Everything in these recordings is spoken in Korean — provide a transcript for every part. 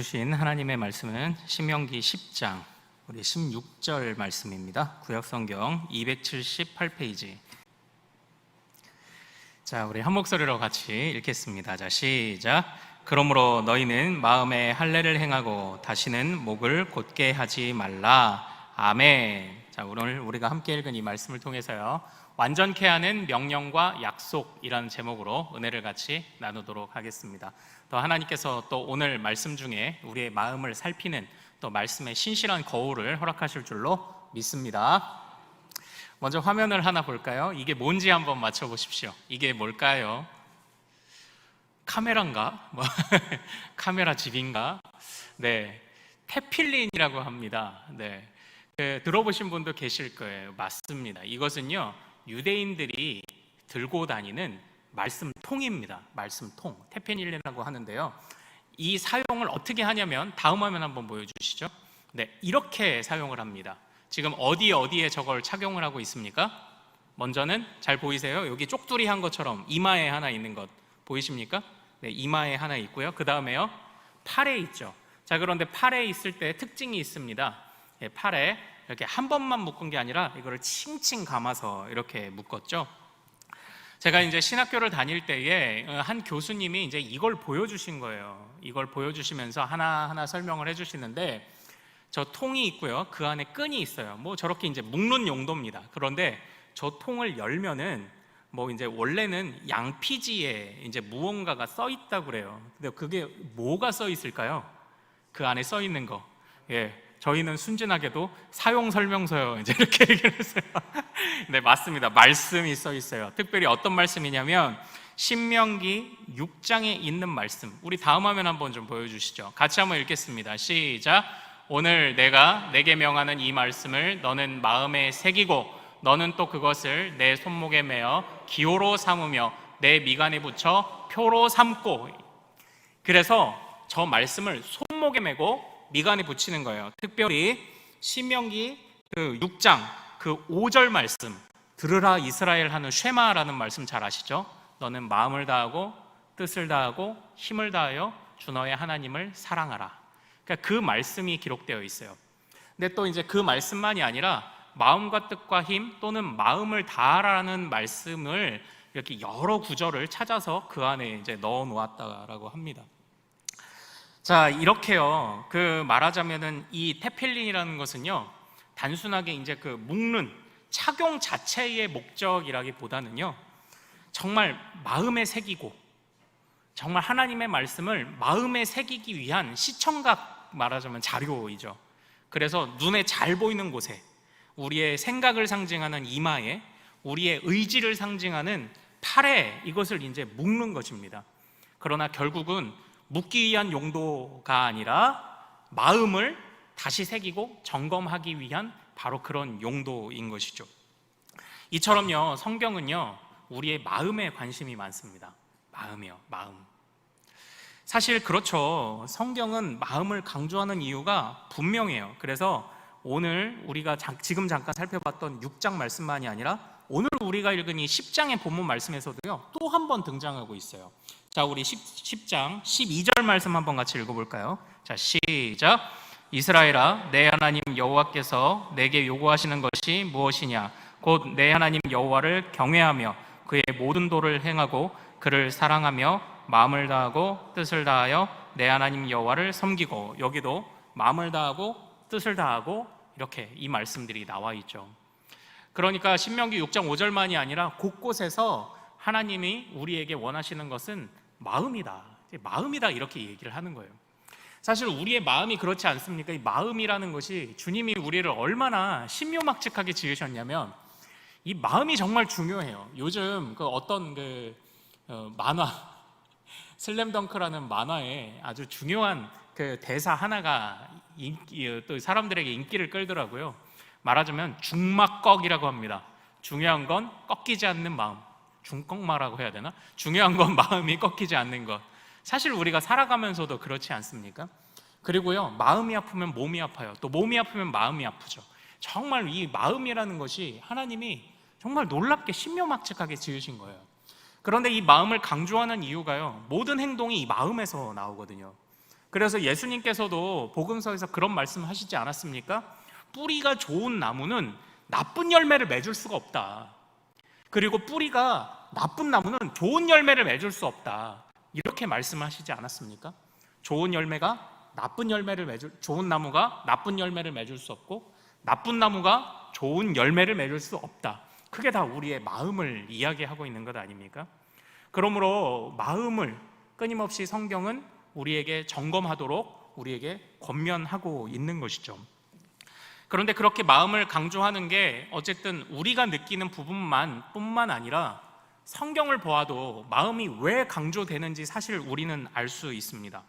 주신 하나님의 말씀은 신명기 10장 우리 16절 말씀입니다. 구약성경 278페이지. 자, 우리 한 목소리로 같이 읽겠습니다. 자, 시작. 그러므로 너희는 마음에 할례를 행하고 다시는 목을 곧게 하지 말라. 아멘. 자, 오늘 우리가 함께 읽은 이 말씀을 통해서요, 완전케 하는 명령과 약속이라는 제목으로 은혜를 같이 나누도록 하겠습니다. 또 하나님께서 또 오늘 말씀 중에 우리의 마음을 살피는 또 말씀의 신실한 거울을 허락하실 줄로 믿습니다. 먼저 화면을 하나 볼까요? 이게 뭔지 한번 맞춰보십시오. 이게 뭘까요? 카메라인가? 카메라 집인가? 네, 테필린이라고 합니다. 네, 들어보신 분도 계실 거예요. 맞습니다. 이것은요, 유대인들이 들고 다니는 말씀통입니다. 말씀통, 테필린이라고 하는데요, 이 사용을 어떻게 하냐면 다음 화면 한번 보여주시죠. 네, 이렇게 사용을 합니다. 지금 어디에 저걸 착용을 하고 있습니까? 먼저는 잘 보이세요? 여기 쪽두리한 것처럼 이마에 하나 있는 것 보이십니까? 네, 이마에 하나 있고요. 그 다음에요, 팔에 있죠. 자, 그런데 팔에 있을 때 특징이 있습니다. 네, 팔에 이렇게 한 번만 묶은 게 아니라 이거를 칭칭 감아서 이렇게 묶었죠. 제가 이제 신학교를 다닐 때에 한 교수님이 이제 이걸 보여주신 거예요. 이걸 보여주시면서 하나하나 설명을 해주시는데, 저 통이 있고요, 그 안에 끈이 있어요. 뭐 저렇게 이제 묶는 용도입니다. 그런데 저 통을 열면은 뭐 이제 원래는 양피지에 이제 무언가가 써 있다고 그래요. 근데 그게 뭐가 써 있을까요? 그 안에 써 있는 거. 예. 저희는 순진하게도 사용 설명서요, 이제 이렇게 얘기를 했어요. 네, 맞습니다. 말씀이 써 있어요. 특별히 어떤 말씀이냐면 신명기 6장에 있는 말씀. 우리 다음 화면 한번 좀 보여주시죠. 같이 한번 읽겠습니다. 시작. 오늘 내가 내게 명하는 이 말씀을 너는 마음에 새기고 너는 또 그것을 내 손목에 매어 기호로 삼으며 내 미간에 붙여 표로 삼고. 그래서 저 말씀을 손목에 매고 미간에 붙이는 거예요. 특별히 신명기 6장 5절 말씀, 들으라 이스라엘 하는 쉐마라는 말씀 잘 아시죠? 너는 마음을 다하고 뜻을 다하고 힘을 다하여 주 너의 하나님을 사랑하라. 그러니까 그 말씀이 기록되어 있어요. 근데 또 이제 그 말씀만이 아니라 마음과 뜻과 힘 또는 마음을 다하라는 말씀을 이렇게 여러 구절을 찾아서 그 안에 이제 넣어 놓았다라고 합니다. 자, 이렇게요, 말하자면은 이 테필린이라는 것은요, 단순하게 이제 묶는 착용 자체의 목적이라기보다는요, 정말 마음에 새기고 정말 하나님의 말씀을 마음에 새기기 위한 시청각, 말하자면 자료이죠. 그래서 눈에 잘 보이는 곳에, 우리의 생각을 상징하는 이마에, 우리의 의지를 상징하는 팔에 이것을 이제 묶는 것입니다. 그러나 결국은 묶기 위한 용도가 아니라 마음을 다시 새기고 점검하기 위한 바로 그런 용도인 것이죠. 이처럼요, 성경은요, 우리의 마음에 관심이 많습니다. 마음이요, 마음. 사실 그렇죠. 성경은 마음을 강조하는 이유가 분명해요. 그래서 오늘 우리가 지금 잠깐 살펴봤던 6장 말씀만이 아니라 오늘 우리가 읽은 이 10장의 본문 말씀에서도요, 또 한 번 등장하고 있어요. 자, 우리 10장 12절 말씀 한번 같이 읽어볼까요? 자, 시작. 이스라엘아, 내 하나님 여호와께서 내게 요구하시는 것이 무엇이냐? 곧 내 하나님 여호와를 경외하며 그의 모든 도를 행하고 그를 사랑하며 마음을 다하고 뜻을 다하여 내 하나님 여호와를 섬기고. 여기도 마음을 다하고 뜻을 다하고 이렇게 이 말씀들이 나와 있죠. 그러니까 신명기 6장 5절만이 아니라 곳곳에서 하나님이 우리에게 원하시는 것은 마음이다, 마음이다, 이렇게 얘기를 하는 거예요. 사실 우리의 마음이 그렇지 않습니까? 이 마음이라는 것이 주님이 우리를 얼마나 신묘막측하게 지으셨냐면 이 마음이 정말 중요해요. 요즘 어떤 만화, 슬램덩크라는 만화에 아주 중요한 대사 하나가 또 사람들에게 인기를 끌더라고요. 말하자면 중막꺽이라고 합니다. 중요한 건 꺾이지 않는 마음. 중꺾마라고 해야 되나? 중요한 건 마음이 꺾이지 않는 것. 사실 우리가 살아가면서도 그렇지 않습니까? 그리고요, 마음이 아프면 몸이 아파요. 또 몸이 아프면 마음이 아프죠. 정말 이 마음이라는 것이 하나님이 정말 놀랍게 신묘막측하게 지으신 거예요. 그런데 이 마음을 강조하는 이유가요, 모든 행동이 이 마음에서 나오거든요. 그래서 예수님께서도 복음서에서 그런 말씀하시지 않았습니까? 뿌리가 좋은 나무는 나쁜 열매를 맺을 수가 없다. 그리고 뿌리가 나쁜 나무는 좋은 열매를 맺을 수 없다. 이렇게 말씀하시지 않았습니까? 좋은 나무가 나쁜 열매를 맺을 수 없고 나쁜 나무가 좋은 열매를 맺을 수 없다. 그게 다 우리의 마음을 이야기하고 있는 것 아닙니까? 그러므로 마음을 끊임없이 성경은 우리에게 점검하도록 우리에게 권면하고 있는 것이죠. 그런데 그렇게 마음을 강조하는 게 어쨌든 우리가 느끼는 부분뿐만 아니라 성경을 보아도 마음이 왜 강조되는지 사실 우리는 알 수 있습니다.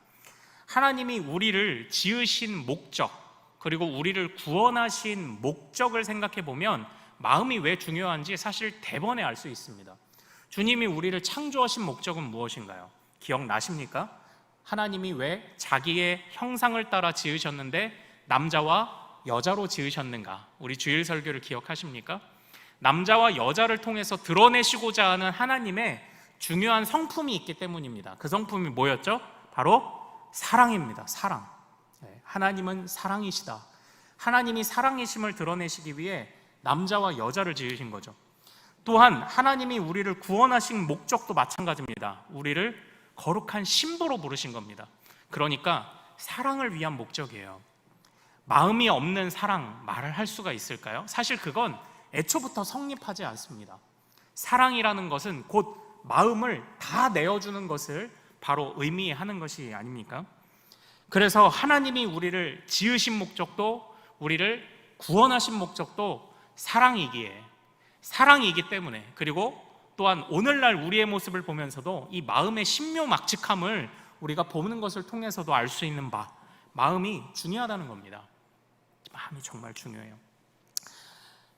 하나님이 우리를 지으신 목적, 그리고 우리를 구원하신 목적을 생각해 보면 마음이 왜 중요한지 사실 대번에 알 수 있습니다. 주님이 우리를 창조하신 목적은 무엇인가요? 기억나십니까? 하나님이 왜 자기의 형상을 따라 지으셨는데 남자와 여자로 지으셨는가? 우리 주일 설교를 기억하십니까? 남자와 여자를 통해서 드러내시고자 하는 하나님의 중요한 성품이 있기 때문입니다. 그 성품이 뭐였죠? 바로 사랑입니다. 사랑. 하나님은 사랑이시다. 하나님이 사랑이심을 드러내시기 위해 남자와 여자를 지으신 거죠. 또한 하나님이 우리를 구원하신 목적도 마찬가지입니다. 우리를 거룩한 신부로 부르신 겁니다. 그러니까 사랑을 위한 목적이에요. 마음이 없는 사랑 말을 할 수가 있을까요? 사실 그건 애초부터 성립하지 않습니다. 사랑이라는 것은 곧 마음을 다 내어주는 것을 바로 의미하는 것이 아닙니까? 그래서 하나님이 우리를 지으신 목적도 우리를 구원하신 목적도 사랑이기 때문에, 그리고 또한 오늘날 우리의 모습을 보면서도 이 마음의 신묘막측함을 우리가 보는 것을 통해서도 알 수 있는 마음이 중요하다는 겁니다. 마음이 정말 중요해요.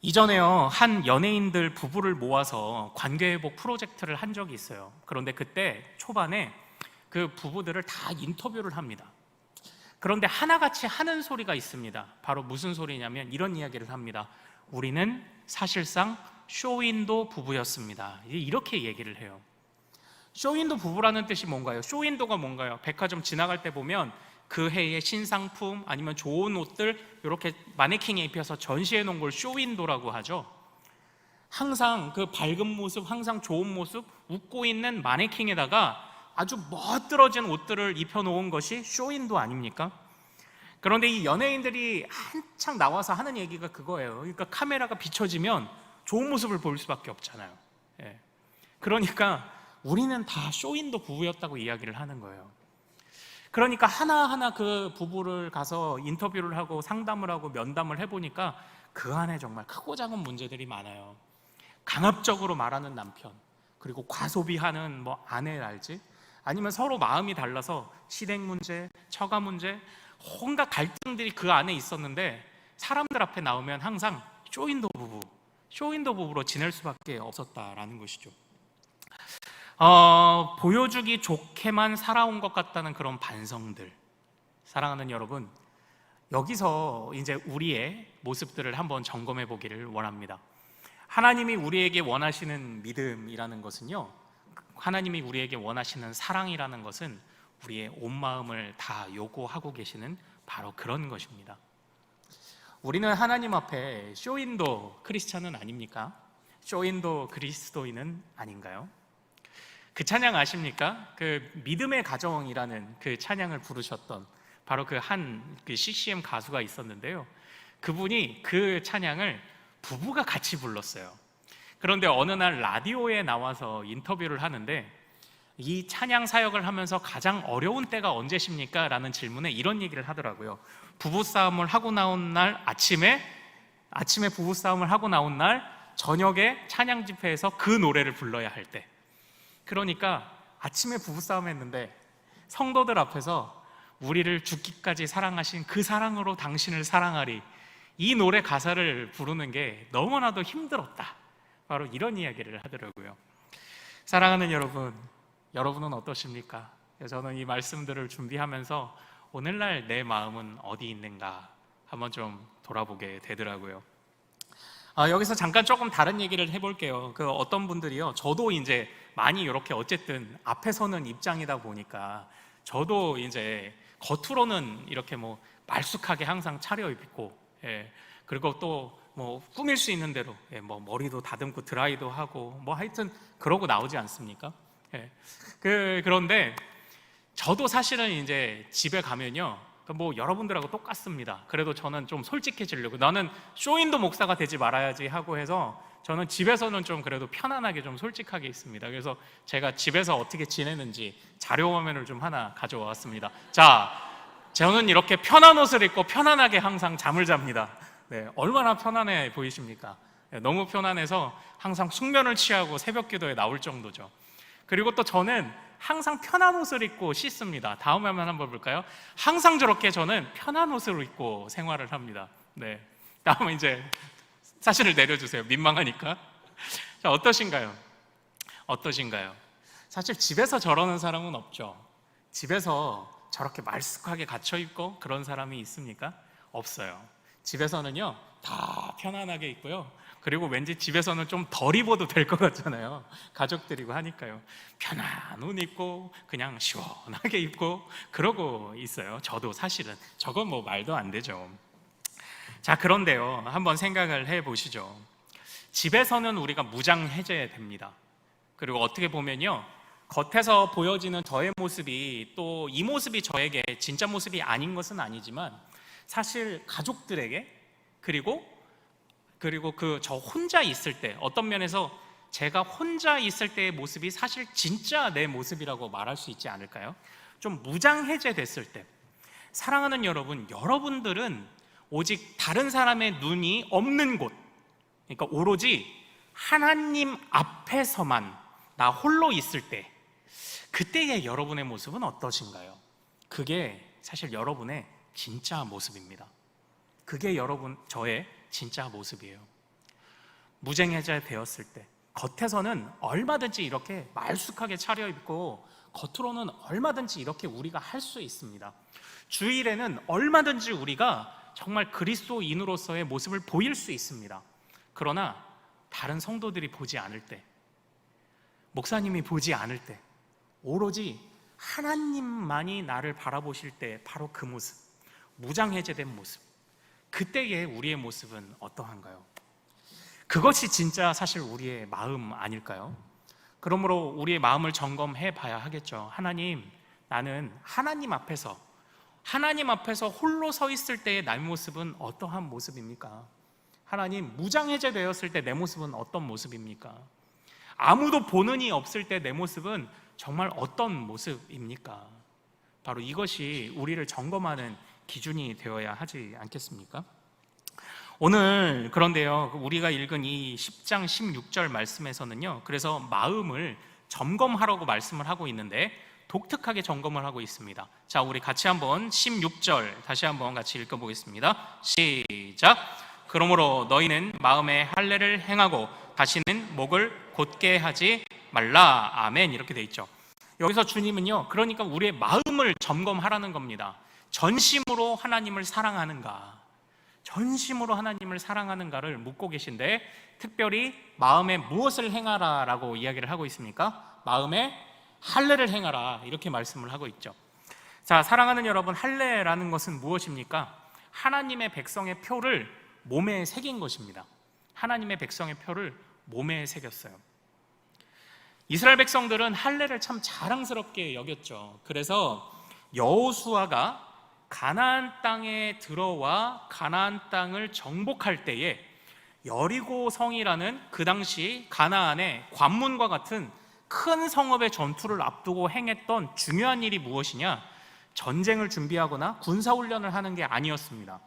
이전에요, 한 연예인들 부부를 모아서 관계회복 프로젝트를 한 적이 있어요. 그런데 그때 초반에 그 부부들을 다 인터뷰를 합니다. 그런데 하나같이 하는 소리가 있습니다. 바로 무슨 소리냐면 이런 이야기를 합니다. 우리는 사실상 쇼윈도 부부였습니다. 이렇게 얘기를 해요. 쇼윈도 부부라는 뜻이 뭔가요? 쇼윈도가 뭔가요? 백화점 지나갈 때 보면 그 해의 신상품 아니면 좋은 옷들 이렇게 마네킹에 입혀서 전시해 놓은 걸 쇼윈도라고 하죠. 항상 그 밝은 모습, 항상 좋은 모습, 웃고 있는 마네킹에다가 아주 멋들어진 옷들을 입혀놓은 것이 쇼윈도 아닙니까? 그런데 이 연예인들이 한창 나와서 하는 얘기가 그거예요. 그러니까 카메라가 비춰지면 좋은 모습을 볼 수밖에 없잖아요. 그러니까 우리는 다 쇼윈도 부부였다고 이야기를 하는 거예요. 그러니까 하나하나 그 부부를 가서 인터뷰를 하고 상담을 하고 면담을 해보니까 그 안에 정말 크고 작은 문제들이 많아요. 강압적으로 말하는 남편, 그리고 과소비하는 아내랄지, 아니면 서로 마음이 달라서 시댁 문제, 처가 문제, 온갖 갈등들이 그 안에 있었는데 사람들 앞에 나오면 항상 쇼윈도 부부로 지낼 수밖에 없었다라는 것이죠. 보여주기 좋게만 살아온 것 같다는 그런 반성들. 사랑하는 여러분, 여기서 이제 우리의 모습들을 한번 점검해 보기를 원합니다. 하나님이 우리에게 원하시는 믿음이라는 것은요, 하나님이 우리에게 원하시는 사랑이라는 것은 우리의 온 마음을 다 요구하고 계시는 바로 그런 것입니다. 우리는 하나님 앞에 쇼윈도 크리스찬은 아닙니까? 쇼윈도 그리스도인은 아닌가요? 그 찬양 아십니까? 그 믿음의 가정이라는 그 찬양을 부르셨던 바로 그 CCM 가수가 있었는데요. 그분이 그 찬양을 부부가 같이 불렀어요. 그런데 어느 날 라디오에 나와서 인터뷰를 하는데 이 찬양 사역을 하면서 가장 어려운 때가 언제십니까? 라는 질문에 이런 얘기를 하더라고요. 부부싸움을 하고 나온 날 아침에 부부싸움을 하고 나온 날 저녁에 찬양 집회에서 그 노래를 불러야 할 때. 그러니까 아침에 부부싸움 했는데 성도들 앞에서 우리를 죽기까지 사랑하신 그 사랑으로 당신을 사랑하리, 이 노래 가사를 부르는 게 너무나도 힘들었다, 바로 이런 이야기를 하더라고요. 사랑하는 여러분, 여러분은 어떠십니까? 저는 이 말씀들을 준비하면서 오늘날 내 마음은 어디 있는가 한번 좀 돌아보게 되더라고요. 여기서 잠깐 조금 다른 얘기를 해볼게요. 그 어떤 분들이요, 저도 이제 많이 이렇게 어쨌든 앞에 서는 입장이다 보니까 저도 이제 겉으로는 이렇게 뭐 말쑥하게 항상 차려입고, 그리고 또 뭐 꾸밀 수 있는 대로 뭐 머리도 다듬고 드라이도 하고 뭐 하여튼 그러고 나오지 않습니까? 그런데 저도 사실은 이제 집에 가면요, 뭐 여러분들하고 똑같습니다. 그래도 저는 좀 솔직해지려고, 나는 쇼인도 목사가 되지 말아야지 하고 해서 저는 집에서는 좀 그래도 편안하게 좀 솔직하게 있습니다. 그래서 제가 집에서 어떻게 지내는지 자료 화면을 좀 하나 가져왔습니다. 자, 저는 이렇게 편한 옷을 입고 편안하게 항상 잠을 잡니다. 네, 얼마나 편안해 보이십니까? 너무 편안해서 항상 숙면을 취하고 새벽 기도에 나올 정도죠. 그리고 또 저는 항상 편한 옷을 입고 씻습니다. 다음 화면 한번 볼까요? 항상 저렇게 저는 편한 옷을 입고 생활을 합니다. 네, 다음은 이제 사진을 내려주세요. 민망하니까. 자, 어떠신가요? 사실 집에서 저러는 사람은 없죠. 집에서 저렇게 말쑥하게 갇혀 있고 그런 사람이 있습니까? 없어요. 집에서는요, 다 편안하게 있고요. 그리고 왠지 집에서는 좀 덜 입어도 될 것 같잖아요. 가족들이고 하니까요. 편한 옷 입고 그냥 시원하게 입고 그러고 있어요. 저도 사실은 저건 뭐 말도 안 되죠. 자, 그런데요, 한번 생각을 해보시죠. 집에서는 우리가 무장해제됩니다. 그리고 어떻게 보면요, 겉에서 보여지는 저의 모습이 또 이 모습이 저에게 진짜 모습이 아닌 것은 아니지만, 사실 가족들에게 그리고 그 저 혼자 있을 때, 어떤 면에서 제가 혼자 있을 때의 모습이 사실 진짜 내 모습이라고 말할 수 있지 않을까요? 좀 무장해제됐을 때, 사랑하는 여러분, 여러분들은 오직 다른 사람의 눈이 없는 곳, 그러니까 오로지 하나님 앞에서만 나 홀로 있을 때, 그때의 여러분의 모습은 어떠신가요? 그게 사실 여러분의 진짜 모습입니다. 그게 저의 진짜 모습이에요. 무장해제 되었을 때 겉에서는 얼마든지 이렇게 말쑥하게 차려입고 겉으로는 얼마든지 이렇게 우리가 할 수 있습니다. 주일에는 얼마든지 우리가 정말 그리스도인으로서의 모습을 보일 수 있습니다. 그러나 다른 성도들이 보지 않을 때, 목사님이 보지 않을 때, 오로지 하나님만이 나를 바라보실 때, 바로 그 모습, 무장해제된 모습, 그때의 우리의 모습은 어떠한가요? 그것이 진짜 사실 우리의 마음 아닐까요? 그러므로 우리의 마음을 점검해 봐야 하겠죠. 하나님, 나는 하나님 앞에서 홀로 서 있을 때의 나의 모습은 어떠한 모습입니까? 하나님, 무장해제 되었을 때 내 모습은 어떤 모습입니까? 아무도 보는 이 없을 때 내 모습은 정말 어떤 모습입니까? 바로 이것이 우리를 점검하는 기준이 되어야 하지 않겠습니까? 오늘 그런데요, 우리가 읽은 이 10장 16절 말씀에서는요, 그래서 마음을 점검하라고 말씀을 하고 있는데 독특하게 점검을 하고 있습니다. 자, 우리 같이 한번 16절 다시 한번 같이 읽어보겠습니다. 시작. 그러므로 너희는 마음에 할례를 행하고 다시는 목을 곧게 하지 말라. 아멘. 이렇게 돼 있죠. 여기서 주님은요, 그러니까 우리의 마음을 점검하라는 겁니다. 전심으로 하나님을 사랑하는가, 전심으로 하나님을 사랑하는가를 묻고 계신데, 특별히 마음에 무엇을 행하라 라고 이야기를 하고 있습니까? 마음에 할례를 행하라, 이렇게 말씀을 하고 있죠. 자, 사랑하는 여러분, 할례라는 것은 무엇입니까? 하나님의 백성의 표를 몸에 새긴 것입니다. 하나님의 백성의 표를 몸에 새겼어요. 이스라엘 백성들은 할례를 참 자랑스럽게 여겼죠. 그래서 여호수아가 가나안 땅에 들어와 가나안 땅을 정복할 때에 여리고 성이라는 그 당시 가나안의 관문과 같은 큰 성읍의 전투를 앞두고 행했던 중요한 일이 무엇이냐? 전쟁을 준비하거나 군사훈련을 하는 게 아니었습니다.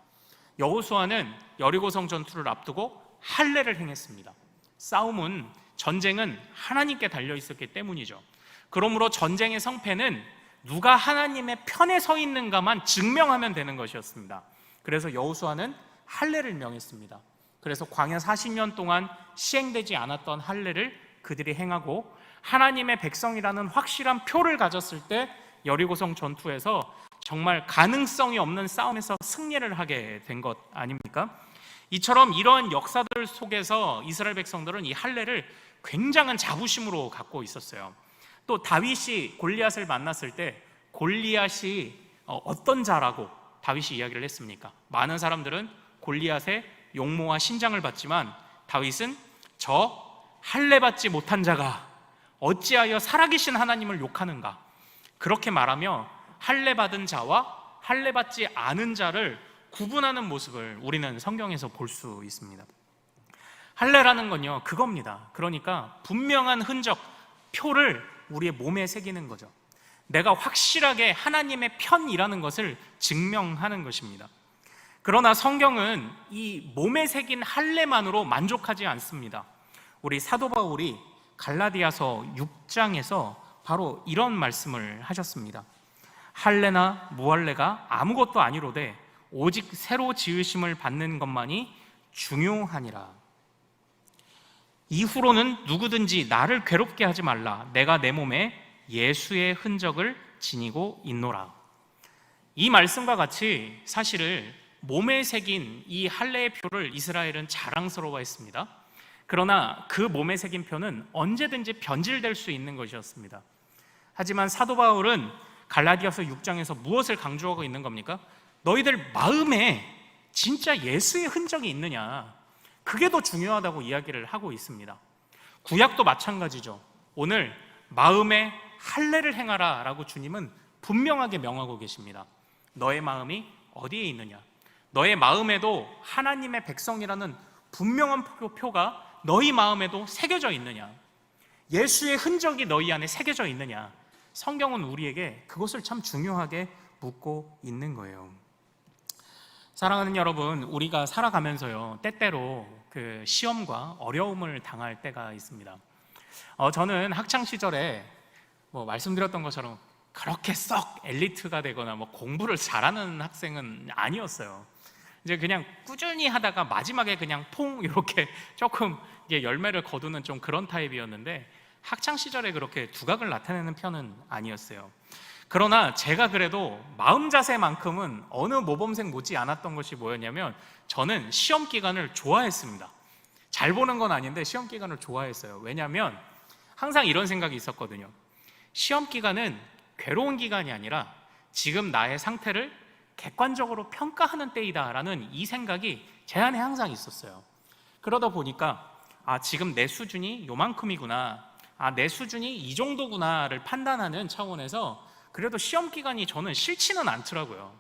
여호수아는 여리고성 전투를 앞두고 할례를 행했습니다. 싸움은, 전쟁은 하나님께 달려 있었기 때문이죠. 그러므로 전쟁의 성패는 누가 하나님의 편에 서 있는가만 증명하면 되는 것이었습니다. 그래서 여호수아는 할례를 명했습니다. 그래서 광야 40년 동안 시행되지 않았던 할례를 그들이 행하고 하나님의 백성이라는 확실한 표를 가졌을 때 여리고성 전투에서 정말 가능성이 없는 싸움에서 승리를 하게 된 것 아닙니까? 이처럼 이러한 역사들 속에서 이스라엘 백성들은 이 할례를 굉장한 자부심으로 갖고 있었어요. 또 다윗이 골리앗을 만났을 때 골리앗이 어떤 자라고 다윗이 이야기를 했습니까? 많은 사람들은 골리앗의 용모와 신장을 받지만 다윗은 저 할례 받지 못한 자가 어찌하여 살아계신 하나님을 욕하는가, 그렇게 말하며 할례 받은 자와 할례 받지 않은 자를 구분하는 모습을 우리는 성경에서 볼 수 있습니다. 할례라는 건요, 그겁니다. 그러니까 분명한 흔적, 표를 우리의 몸에 새기는 거죠. 내가 확실하게 하나님의 편이라는 것을 증명하는 것입니다. 그러나 성경은 이 몸에 새긴 할례만으로 만족하지 않습니다. 우리 사도 바울이 갈라디아서 6장에서 바로 이런 말씀을 하셨습니다. 할례나 무할례가 아무것도 아니로되 오직 새로 지으심을 받는 것만이 중요하니라. 이후로는 누구든지 나를 괴롭게 하지 말라. 내가 내 몸에 예수의 흔적을 지니고 있노라. 이 말씀과 같이 사실을 몸에 새긴 이 할례의 표를 이스라엘은 자랑스러워했습니다. 그러나 그 몸에 새긴 표는 언제든지 변질될 수 있는 것이었습니다. 하지만 사도 바울은 갈라디아서 6장에서 무엇을 강조하고 있는 겁니까? 너희들 마음에 진짜 예수의 흔적이 있느냐, 그게 더 중요하다고 이야기를 하고 있습니다. 구약도 마찬가지죠. 오늘 마음에 할례를 행하라 라고 주님은 분명하게 명하고 계십니다. 너의 마음이 어디에 있느냐, 너의 마음에도 하나님의 백성이라는 분명한 표가 너희 마음에도 새겨져 있느냐, 예수의 흔적이 너희 안에 새겨져 있느냐, 성경은 우리에게 그것을 참 중요하게 묻고 있는 거예요. 사랑하는 여러분, 우리가 살아가면서요, 때때로 그 시험과 어려움을 당할 때가 있습니다. 저는 학창 시절에 말씀드렸던 것처럼 그렇게 썩 엘리트가 되거나 공부를 잘하는 학생은 아니었어요. 이제 그냥 꾸준히 하다가 마지막에 그냥 퐁 이렇게 조금 열매를 거두는 좀 그런 타입이었는데, 학창 시절에 그렇게 두각을 나타내는 편은 아니었어요. 그러나 제가 그래도 마음 자세만큼은 어느 모범생 못지 않았던 것이 뭐였냐면, 저는 시험 기간을 좋아했습니다. 잘 보는 건 아닌데 시험 기간을 좋아했어요. 왜냐하면 항상 이런 생각이 있었거든요. 시험 기간은 괴로운 기간이 아니라 지금 나의 상태를 객관적으로 평가하는 때이다라는 이 생각이 제 안에 항상 있었어요. 그러다 보니까 지금 내 수준이 요만큼이구나, 내 수준이 이 정도구나를 판단하는 차원에서 그래도 시험 기간이 저는 싫지는 않더라고요.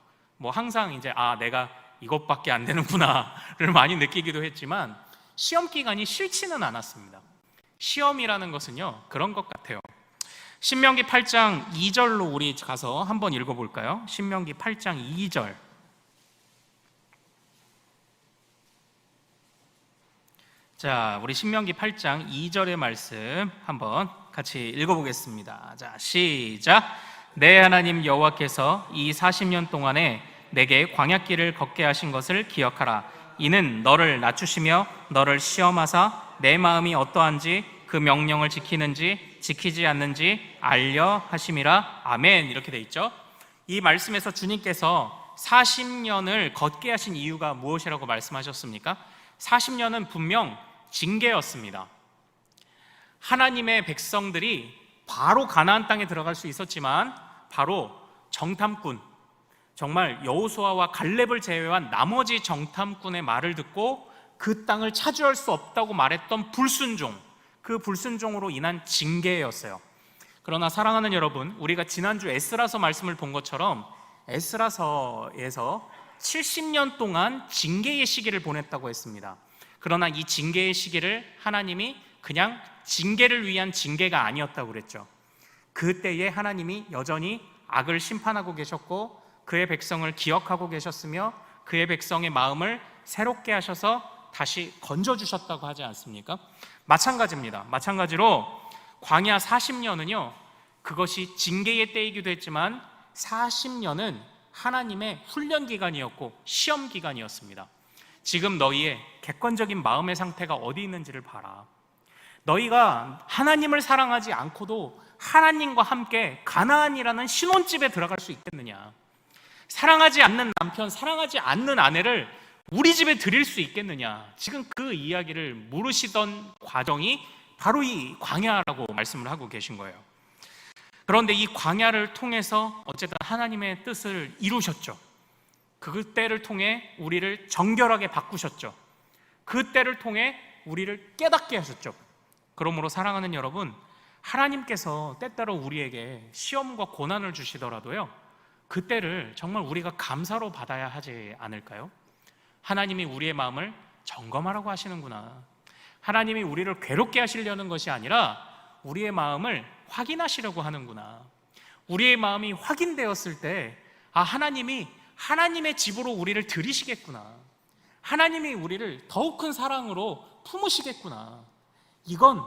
항상 이제 내가 이것밖에 안 되는구나를 많이 느끼기도 했지만 시험 기간이 싫지는 않았습니다. 시험이라는 것은요, 그런 것 같아요. 신명기 8장 2절로 우리 가서 한번 읽어볼까요? 신명기 8장 2절. 자, 우리 신명기 8장 2절의 말씀 한번 같이 읽어보겠습니다. 자, 시작. 내 하나님 여호와께서 이 40년 동안에 내게 광야길을 걷게 하신 것을 기억하라. 이는 너를 낮추시며 너를 시험하사 내 마음이 어떠한지 그 명령을 지키는지 지키지 않는지 알려 하심이라. 아멘. 이렇게 돼 있죠. 이 말씀에서 주님께서 40년을 걷게 하신 이유가 무엇이라고 말씀하셨습니까? 40년은 분명 징계였습니다. 하나님의 백성들이 바로 가나안 땅에 들어갈 수 있었지만 바로 정탐꾼, 정말 여호수아와 갈렙을 제외한 나머지 정탐꾼의 말을 듣고 그 땅을 차지할 수 없다고 말했던 불순종, 그 불순종으로 인한 징계였어요. 그러나 사랑하는 여러분, 우리가 지난주 에스라서 말씀을 본 것처럼 에스라서에서 70년 동안 징계의 시기를 보냈다고 했습니다. 그러나 이 징계의 시기를 하나님이 그냥 징계를 위한 징계가 아니었다고 그랬죠. 그때에 하나님이 여전히 악을 심판하고 계셨고 그의 백성을 기억하고 계셨으며 그의 백성의 마음을 새롭게 하셔서 다시 건져주셨다고 하지 않습니까? 마찬가지입니다. 마찬가지로 광야 40년은요, 그것이 징계의 때이기도 했지만 40년은 하나님의 훈련 기간이었고 시험 기간이었습니다. 지금 너희의 객관적인 마음의 상태가 어디 있는지를 봐라. 너희가 하나님을 사랑하지 않고도 하나님과 함께 가나안이라는 신혼집에 들어갈 수 있겠느냐? 사랑하지 않는 남편, 사랑하지 않는 아내를 우리 집에 드릴 수 있겠느냐? 지금 그 이야기를 물으시던 과정이 바로 이 광야라고 말씀을 하고 계신 거예요. 그런데 이 광야를 통해서 어쨌든 하나님의 뜻을 이루셨죠. 그 때를 통해 우리를 정결하게 바꾸셨죠. 그 때를 통해 우리를 깨닫게 하셨죠. 그러므로 사랑하는 여러분, 하나님께서 때때로 우리에게 시험과 고난을 주시더라도요, 그 때를 정말 우리가 감사로 받아야 하지 않을까요? 하나님이 우리의 마음을 점검하라고 하시는구나. 하나님이 우리를 괴롭게 하시려는 것이 아니라 우리의 마음을 확인하시려고 하는구나. 우리의 마음이 확인되었을 때, 하나님이 하나님의 집으로 우리를 들이시겠구나. 하나님이 우리를 더욱 큰 사랑으로 품으시겠구나. 이건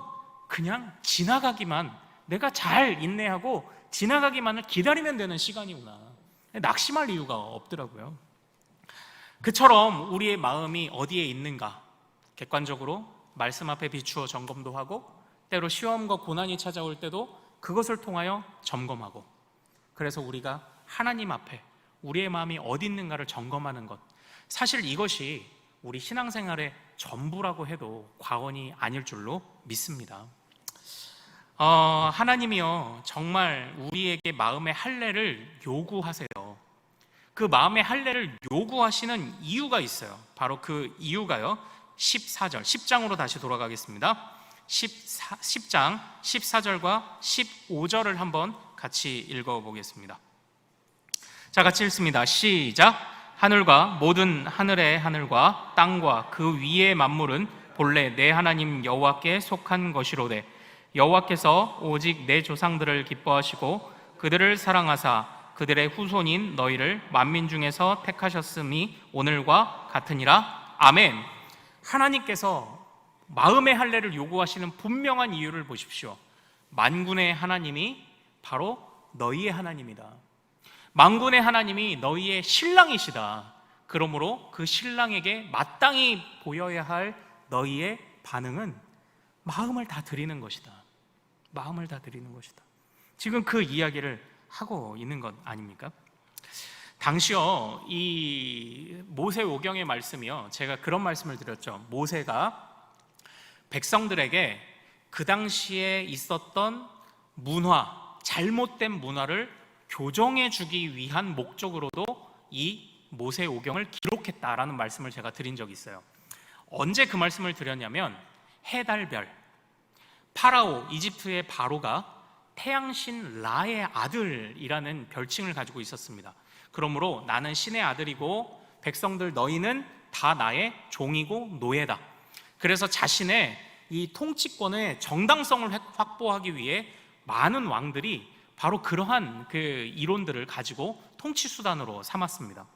그냥 지나가기만, 내가 잘 인내하고 지나가기만을 기다리면 되는 시간이구나. 낙심할 이유가 없더라고요. 그처럼 우리의 마음이 어디에 있는가, 객관적으로 말씀 앞에 비추어 점검도 하고, 때로 시험과 고난이 찾아올 때도 그것을 통하여 점검하고, 그래서 우리가 하나님 앞에 우리의 마음이 어디 있는가를 점검하는 것, 사실 이것이 우리 신앙생활의 전부라고 해도 과언이 아닐 줄로 믿습니다. 하나님이요, 정말 우리에게 마음의 할례를 요구하세요. 그 마음의 할례를 요구하시는 이유가 있어요. 바로 그 이유가요, 14절, 10장으로 다시 돌아가겠습니다. 10장 14절과 15절을 한번 같이 읽어보겠습니다. 자, 같이 읽습니다. 시작. 하늘과 모든 하늘의 하늘과 땅과 그 위의 만물은 본래 내 하나님 여호와께 속한 것이로되 여호와께서 오직 내 조상들을 기뻐하시고 그들을 사랑하사 그들의 후손인 너희를 만민 중에서 택하셨음이 오늘과 같으니라. 아멘. 하나님께서 마음의 할례를 요구하시는 분명한 이유를 보십시오. 만군의 하나님이 바로 너희의 하나님이다. 만군의 하나님이 너희의 신랑이시다. 그러므로 그 신랑에게 마땅히 보여야 할 너희의 반응은 마음을 다 드리는 것이다. 마음을 다 드리는 것이다. 지금 그 이야기를 하고 있는 것 아닙니까? 당시요, 이 모세오경의 말씀이요, 제가 그런 말씀을 드렸죠. 모세가 백성들에게 그 당시에 있었던 문화, 잘못된 문화를 교정해 주기 위한 목적으로도 이 모세오경을 기록했다라는 말씀을 제가 드린 적이 있어요. 언제 그 말씀을 드렸냐면, 해달별, 파라오, 이집트의 바로가 태양신 라의 아들이라는 별칭을 가지고 있었습니다. 그러므로 나는 신의 아들이고 백성들 너희는 다 나의 종이고 노예다. 그래서 자신의 이 통치권의 정당성을 확보하기 위해 많은 왕들이 바로 그러한 그 이론들을 가지고 통치 수단으로 삼았습니다.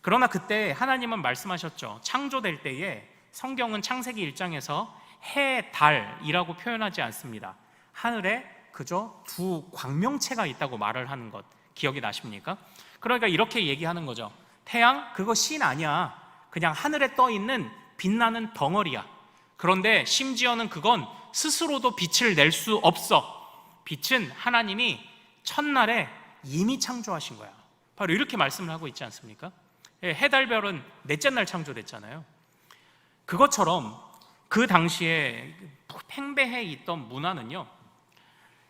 그러나 그때 하나님은 말씀하셨죠. 창조될 때에 성경은 창세기 1장에서 해, 달이라고 표현하지 않습니다. 하늘에 그저 두 광명체가 있다고 말을 하는 것 기억이 나십니까? 그러니까 이렇게 얘기하는 거죠. 태양 그거 신 아니야. 그냥 하늘에 떠 있는 빛나는 덩어리야. 그런데 심지어는 그건 스스로도 빛을 낼 수 없어. 빛은 하나님이 첫날에 이미 창조하신 거야. 바로 이렇게 말씀을 하고 있지 않습니까? 해달별은 넷째 날 창조됐잖아요. 그것처럼 그 당시에 팽배해 있던 문화는요,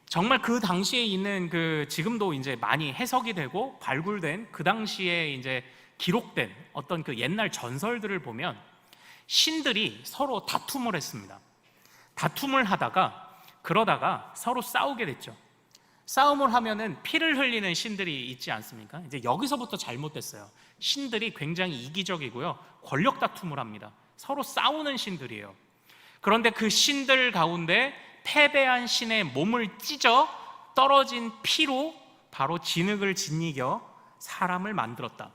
정말 그 당시에 있는 그 지금도 이제 많이 해석이 되고 발굴된 그 당시에 이제 기록된 어떤 그 옛날 전설들을 보면 신들이 서로 다툼을 했습니다. 다툼을 하다가 그러다가 서로 싸우게 됐죠. 싸움을 하면은 피를 흘리는 신들이 있지 않습니까? 이제 여기서부터 잘못됐어요. 신들이 굉장히 이기적이고요, 권력 다툼을 합니다. 서로 싸우는 신들이에요. 그런데 그 신들 가운데 패배한 신의 몸을 찢어 떨어진 피로 바로 진흙을 짓이겨 사람을 만들었다.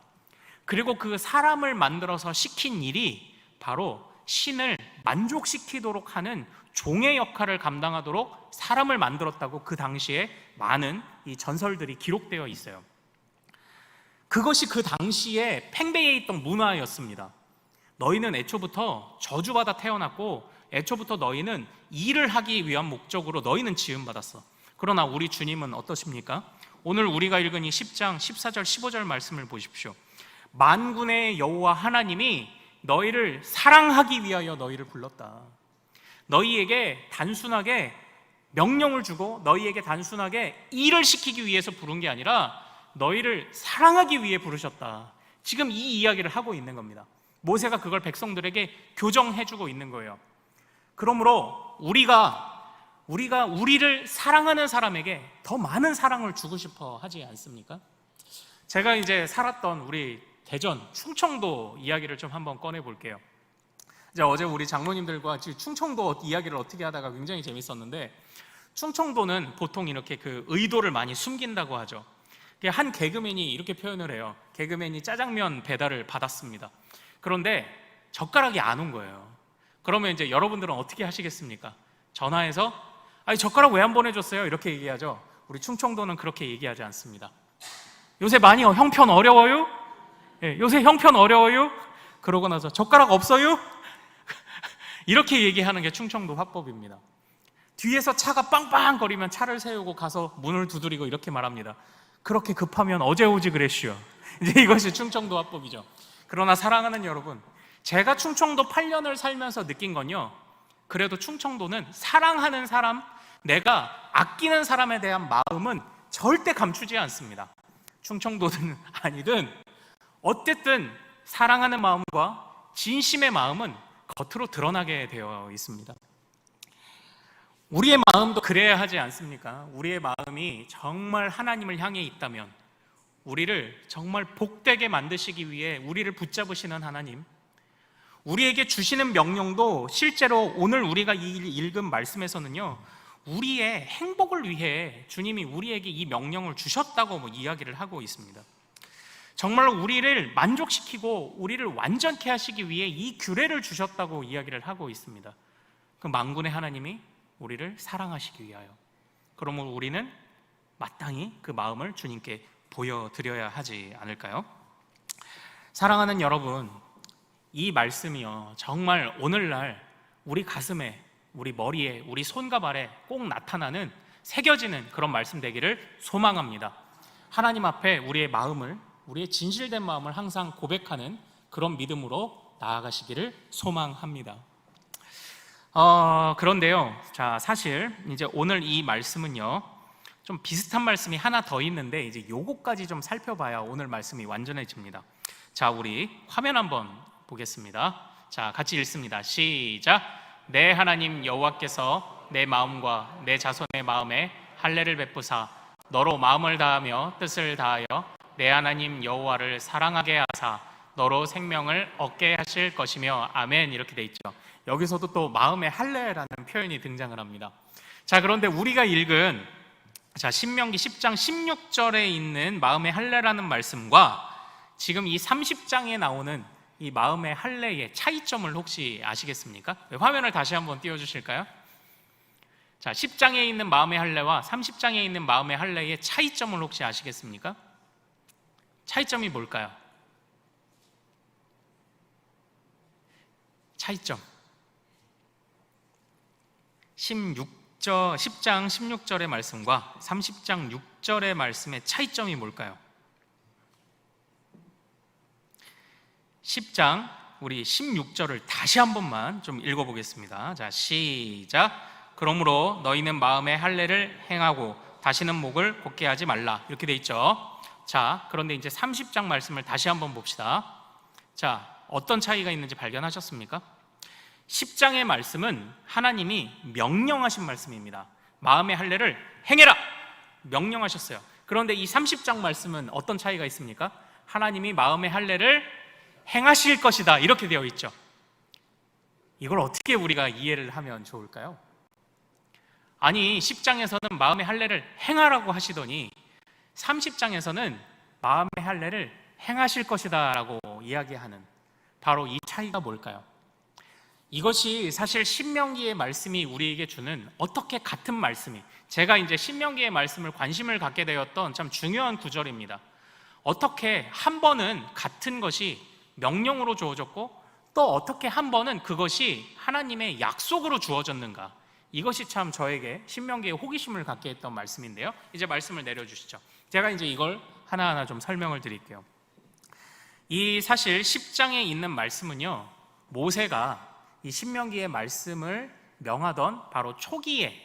그리고 그 사람을 만들어서 시킨 일이 바로 신을 만족시키도록 하는 종의 역할을 감당하도록 사람을 만들었다고 그 당시에 많은 이 전설들이 기록되어 있어요. 그것이 그 당시에 팽배해 있던 문화였습니다. 너희는 애초부터 저주받아 태어났고 애초부터 너희는 일을 하기 위한 목적으로 너희는 지음받았어. 그러나 우리 주님은 어떠십니까? 오늘 우리가 읽은 이 10장 14절 15절 말씀을 보십시오. 만군의 여호와 하나님이 너희를 사랑하기 위하여 너희를 불렀다. 너희에게 단순하게 명령을 주고 너희에게 단순하게 일을 시키기 위해서 부른 게 아니라 너희를 사랑하기 위해 부르셨다. 지금 이 이야기를 하고 있는 겁니다. 모세가 그걸 백성들에게 교정해주고 있는 거예요. 그러므로 우리를 사랑하는 사람에게 더 많은 사랑을 주고 싶어 하지 않습니까? 제가 이제 살았던 우리 대전 충청도 이야기를 좀 한번 꺼내 볼게요. 이제 어제 우리 장로님들과 충청도 이야기를 어떻게 하다가 굉장히 재밌었는데, 충청도는 보통 이렇게 그 의도를 많이 숨긴다고 하죠. 한 개그맨이 이렇게 표현을 해요. 개그맨이 짜장면 배달을 받았습니다. 그런데 젓가락이 안 온 거예요. 그러면 이제 여러분들은 어떻게 하시겠습니까? 전화해서 아니 젓가락 왜 안 보내줬어요? 이렇게 얘기하죠. 우리 충청도는 그렇게 얘기하지 않습니다. 요새 많이 형편 어려워요? 네, 요새 형편 어려워요? 그러고 나서 젓가락 없어요? 이렇게 얘기하는 게 충청도 화법입니다. 뒤에서 차가 빵빵거리면 차를 세우고 가서 문을 두드리고 이렇게 말합니다. 그렇게 급하면 어제 오지 그랬슈. 이제 이것이 충청도 화법이죠. 그러나 사랑하는 여러분, 제가 충청도 8년을 살면서 느낀 건요, 그래도 충청도는 사랑하는 사람, 내가 아끼는 사람에 대한 마음은 절대 감추지 않습니다. 충청도든 아니든 어쨌든 사랑하는 마음과 진심의 마음은 겉으로 드러나게 되어 있습니다. 우리의 마음도 그래야 하지 않습니까? 우리의 마음이 정말 하나님을 향해 있다면, 우리를 정말 복되게 만드시기 위해 우리를 붙잡으시는 하나님, 우리에게 주시는 명령도 실제로 오늘 우리가 읽은 말씀에서는요, 우리의 행복을 위해 주님이 우리에게 이 명령을 주셨다고 이야기를 하고 있습니다. 정말로 우리를 만족시키고 우리를 완전케 하시기 위해 이 규례를 주셨다고 이야기를 하고 있습니다. 그 만군의 하나님이 우리를 사랑하시기 위하여. 그러므로 우리는 마땅히 그 마음을 주님께 보여드려야 하지 않을까요? 사랑하는 여러분, 이 말씀이요, 정말 오늘날 우리 가슴에, 우리 머리에, 우리 손과 발에 꼭 나타나는, 새겨지는 그런 말씀 되기를 소망합니다. 하나님 앞에 우리의 마음을, 우리의 진실된 마음을 항상 고백하는 그런 믿음으로 나아가시기를 소망합니다. 그런데요, 자, 사실 이제 오늘 이 말씀은요, 좀 비슷한 말씀이 하나 더 있는데, 이제 요거까지 좀 살펴봐야 오늘 말씀이 완전해집니다. 자, 우리 화면 한번 보겠습니다. 자, 같이 읽습니다. 시작. 내 하나님 여호와께서 내 마음과 내 자손의 마음에 할례를 베푸사 너로 마음을 다하며 뜻을 다하여 내 하나님 여호와를 사랑하게 하사 너로 생명을 얻게 하실 것이며 아멘. 이렇게 돼 있죠. 여기서도 또 마음의 할례라는 표현이 등장을 합니다. 자, 그런데 우리가 읽은 신명기 10장 16절에 있는 마음의 할례라는 말씀과 지금 이 30장에 나오는 이 마음의 할례의 차이점을 혹시 아시겠습니까? 화면을 다시 한번 띄워주실까요? 자, 10장에 있는 마음의 할례와 30장에 있는 마음의 할례의 차이점을 혹시 아시겠습니까? 차이점이 뭘까요? 차이점. 10장 16절의 말씀과 30장 6절의 말씀의 차이점이 뭘까요? 10장 우리 16절을 다시 한 번만 좀 읽어보겠습니다. 자, 시작. 그러므로 너희는 마음의 할례를 행하고 다시는 목을 곧게 하지 말라. 이렇게 돼 있죠. 자, 그런데 이제 30장 말씀을 다시 한번 봅시다. 자, 어떤 차이가 있는지 발견하셨습니까? 10장의 말씀은 하나님이 명령하신 말씀입니다. 마음의 할례를 행해라! 명령하셨어요. 그런데 이 30장 말씀은 어떤 차이가 있습니까? 하나님이 마음의 할례를 행하실 것이다. 이렇게 되어 있죠. 이걸 어떻게 우리가 이해를 하면 좋을까요? 아니, 10장에서는 마음의 할례를 행하라고 하시더니 30장에서는 마음의 할례를 행하실 것이다 라고 이야기하는 바로 이 차이가 뭘까요? 이것이 사실 신명기의 말씀이 우리에게 주는 어떻게 같은 말씀이, 제가 이제 신명기의 말씀을 관심을 갖게 되었던 참 중요한 구절입니다. 어떻게 한 번은 같은 것이 명령으로 주어졌고 또 어떻게 한 번은 그것이 하나님의 약속으로 주어졌는가, 이것이 참 저에게 신명기에 호기심을 갖게 했던 말씀인데요. 이제 말씀을 내려주시죠. 제가 이제 이걸 하나하나 좀 설명을 드릴게요. 이 사실 10장에 있는 말씀은요, 모세가 이 신명기의 말씀을 명하던 바로 초기에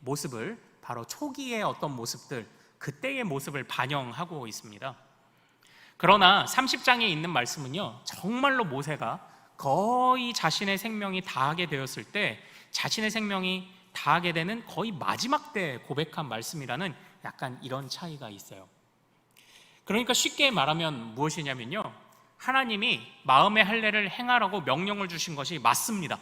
모습을, 바로 초기의 어떤 모습들, 그때의 모습을 반영하고 있습니다. 그러나 30장에 있는 말씀은요, 정말로 모세가 거의 자신의 생명이 다하게 되었을 때, 자신의 생명이 다하게 되는 거의 마지막 때 고백한 말씀이라는 약간 이런 차이가 있어요. 그러니까 쉽게 말하면 무엇이냐면요, 하나님이 마음의 할례를 행하라고 명령을 주신 것이 맞습니다.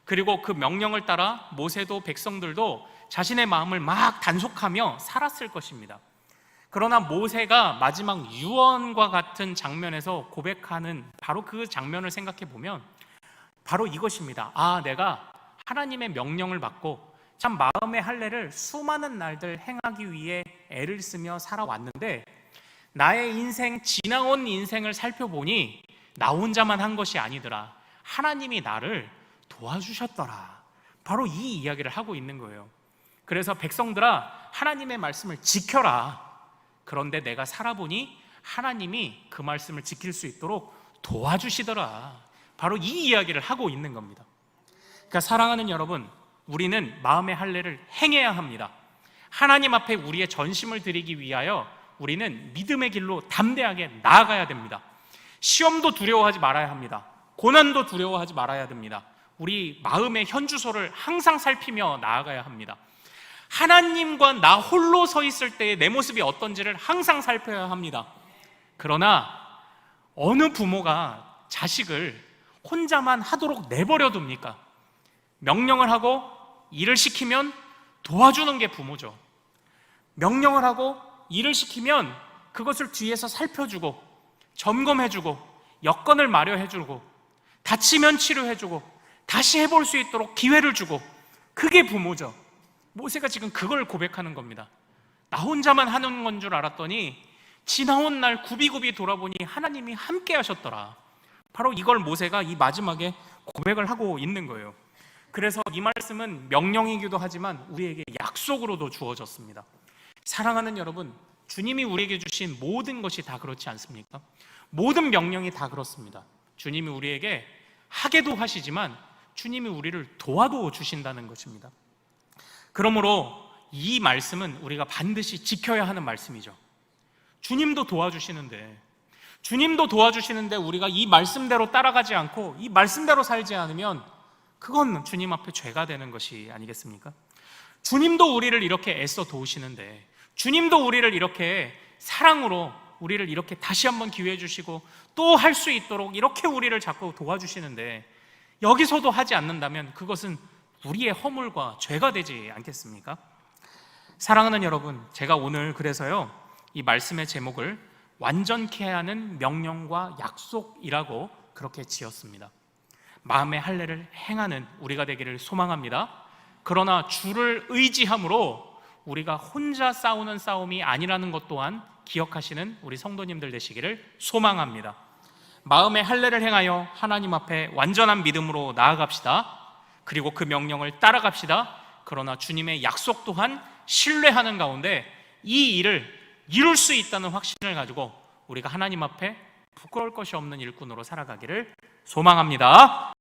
그리고 그 명령을 따라 모세도 백성들도 자신의 마음을 막 단속하며 살았을 것입니다. 그러나 모세가 마지막 유언과 같은 장면에서 고백하는 바로 그 장면을 생각해 보면 바로 이것입니다. 내가 하나님의 명령을 받고 참 마음의 할례를 수많은 날들 행하기 위해 애를 쓰며 살아왔는데, 나의 인생, 지나온 인생을 살펴보니 나 혼자만 한 것이 아니더라. 하나님이 나를 도와주셨더라. 바로 이 이야기를 하고 있는 거예요. 그래서 백성들아, 하나님의 말씀을 지켜라. 그런데 내가 살아보니 하나님이 그 말씀을 지킬 수 있도록 도와주시더라. 바로 이 이야기를 하고 있는 겁니다. 그러니까 사랑하는 여러분, 우리는 마음의 할례를 행해야 합니다. 하나님 앞에 우리의 전심을 드리기 위하여 우리는 믿음의 길로 담대하게 나아가야 됩니다. 시험도 두려워하지 말아야 합니다. 고난도 두려워하지 말아야 됩니다. 우리 마음의 현주소를 항상 살피며 나아가야 합니다. 하나님과 나 홀로 서 있을 때의 내 모습이 어떤지를 항상 살펴야 합니다. 그러나 어느 부모가 자식을 혼자만 하도록 내버려 둡니까? 명령을 하고 일을 시키면 도와주는 게 부모죠. 명령을 하고 일을 시키면 그것을 뒤에서 살펴주고 점검해주고 여건을 마련해주고 다치면 치료해주고 다시 해볼 수 있도록 기회를 주고, 그게 부모죠. 모세가 지금 그걸 고백하는 겁니다. 나 혼자만 하는 건 줄 알았더니 지나온 날 굽이굽이 돌아보니 하나님이 함께 하셨더라. 바로 이걸 모세가 이 마지막에 고백을 하고 있는 거예요. 그래서 이 말씀은 명령이기도 하지만 우리에게 약속으로도 주어졌습니다. 사랑하는 여러분, 주님이 우리에게 주신 모든 것이 다 그렇지 않습니까? 모든 명령이 다 그렇습니다. 주님이 우리에게 하게도 하시지만 주님이 우리를 도와도 주신다는 것입니다. 그러므로 이 말씀은 우리가 반드시 지켜야 하는 말씀이죠. 주님도 도와주시는데 우리가 이 말씀대로 따라가지 않고 이 말씀대로 살지 않으면 그건 주님 앞에 죄가 되는 것이 아니겠습니까? 주님도 우리를 이렇게 애써 도우시는데, 주님도 우리를 이렇게 사랑으로 우리를 이렇게 다시 한번 기회 주시고 또 할 수 있도록 이렇게 우리를 자꾸 도와주시는데, 여기서도 하지 않는다면 그것은 우리의 허물과 죄가 되지 않겠습니까? 사랑하는 여러분, 제가 오늘 그래서요, 이 말씀의 제목을 완전케 하는 명령과 약속이라고 그렇게 지었습니다. 마음의 할례를 행하는 우리가 되기를 소망합니다. 그러나 주를 의지함으로 우리가 혼자 싸우는 싸움이 아니라는 것 또한 기억하시는 우리 성도님들 되시기를 소망합니다. 마음의 할례를 행하여 하나님 앞에 완전한 믿음으로 나아갑시다. 그리고 그 명령을 따라갑시다. 그러나 주님의 약속 또한 신뢰하는 가운데 이 일을 이룰 수 있다는 확신을 가지고 우리가 하나님 앞에 부끄러울 것이 없는 일꾼으로 살아가기를 소망합니다.